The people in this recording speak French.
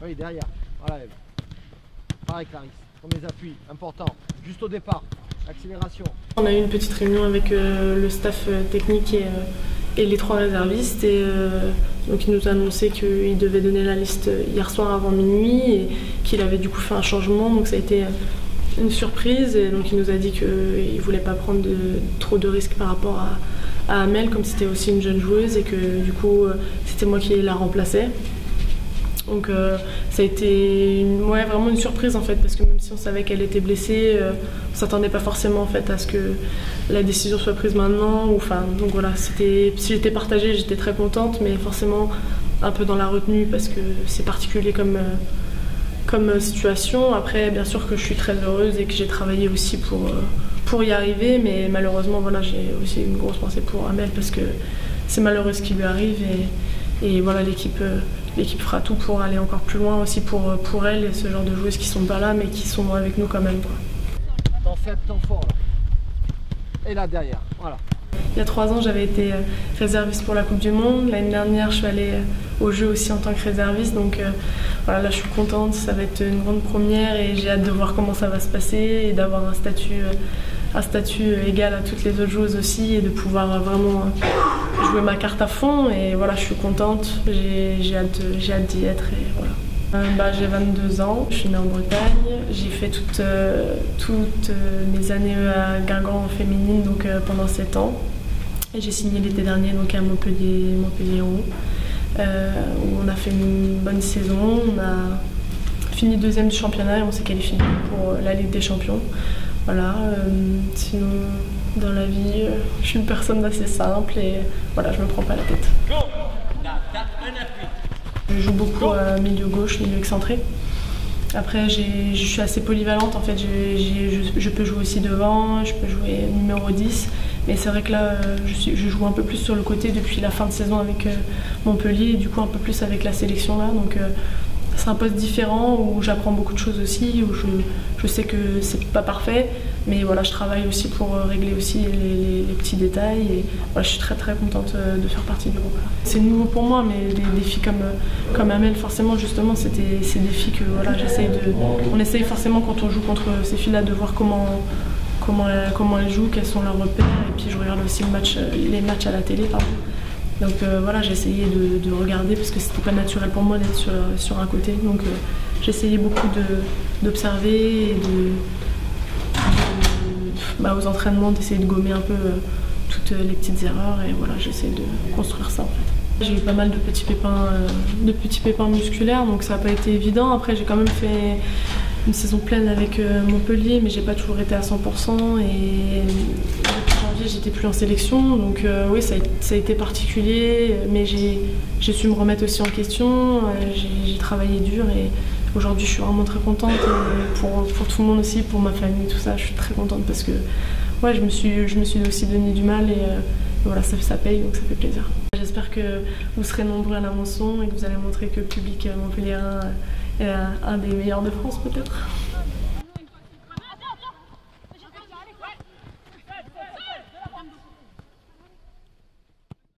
Oui, derrière. Voilà. Pareil, Clarisse. Premier appui, important. Juste au départ. Accélération. On a eu une petite réunion avec le staff technique et les 3 réservistes. Et donc il nous a annoncé qu'il devait donner la liste hier soir avant minuit et qu'il avait du coup fait un changement. Donc ça a été une surprise. Et donc il nous a dit qu'il ne voulait pas prendre trop de risques par rapport à Amel, comme c'était aussi une jeune joueuse et que du coup c'était moi qui la remplaçais. Donc ça a été vraiment une surprise en fait, parce que même si on savait qu'elle était blessée, on ne s'attendait pas forcément en fait à ce que la décision soit prise maintenant. Donc voilà, si j'étais partagée, j'étais très contente, mais forcément un peu dans la retenue parce que c'est particulier comme situation. Après, bien sûr que je suis très heureuse et que j'ai travaillé aussi pour y arriver, mais malheureusement voilà, j'ai aussi une grosse pensée pour Amel parce que c'est malheureux ce qui lui arrive et voilà, l'équipe fera tout pour aller encore plus loin aussi pour elle et ce genre de joueuses qui sont pas là mais qui sont avec nous quand même, quoi. Temps faible, temps fort là. Et là derrière, voilà. Il y a 3 ans, j'avais été réserviste pour la Coupe du Monde. L'année dernière, je suis allée au jeu aussi en tant que réserviste. Donc voilà, là je suis contente, ça va être une grande première et j'ai hâte de voir comment ça va se passer et d'avoir un statut égal à toutes les autres joueuses aussi et de pouvoir vraiment jouer ma carte à fond. Et voilà, je suis contente, j'ai hâte d'y être et voilà. J'ai 22 ans, je suis née en Bretagne, j'ai fait toutes mes années à Guingamp féminine donc, pendant 7 ans. Et j'ai signé l'été dernier donc, à Montpellier où on a fait une bonne saison. On a fini 2e du championnat et on s'est qualifié pour la Ligue des Champions. Voilà, sinon dans la vie, je suis une personne assez simple et voilà, je me prends pas la tête. Je joue beaucoup milieu gauche, milieu excentré. Après, je suis assez polyvalente en fait. Je peux jouer aussi devant, je peux jouer numéro 10. Mais c'est vrai que là, je joue un peu plus sur le côté depuis la fin de saison avec Montpellier et du coup un peu plus avec la sélection là. Donc c'est un poste différent où j'apprends beaucoup de choses aussi, où je sais que c'est pas parfait. Mais voilà, je travaille aussi pour régler aussi les petits détails et voilà, je suis très très contente de faire partie du groupe. C'est nouveau pour moi, mais des filles comme Amel, forcément, justement, c'est des filles que voilà, on essaye forcément quand on joue contre ces filles-là de voir comment elles jouent, quels sont leurs repères, et puis je regarde aussi les matchs à la télé, pardon. Donc voilà, j'ai essayé de regarder parce que c'était pas naturel pour moi d'être sur un côté, donc j'ai essayé beaucoup d'observer et aux entraînements d'essayer de gommer un peu toutes les petites erreurs et voilà, j'essaie de construire ça en fait. J'ai eu pas mal de petits pépins musculaires, donc ça n'a pas été évident. Après j'ai quand même fait une saison pleine avec Montpellier, mais j'ai pas toujours été à 100% et depuis janvier j'étais plus en sélection, donc oui ça a été particulier, mais j'ai su me remettre aussi en question, j'ai travaillé dur et aujourd'hui je suis vraiment très contente et pour tout le monde aussi, pour ma famille, tout ça, je suis très contente parce que ouais, je me suis aussi donné du mal et voilà, ça paye, donc ça fait plaisir. J'espère que vous serez nombreux à la Manson et que vous allez montrer que le public montpelliérain est un des meilleurs de France peut-être.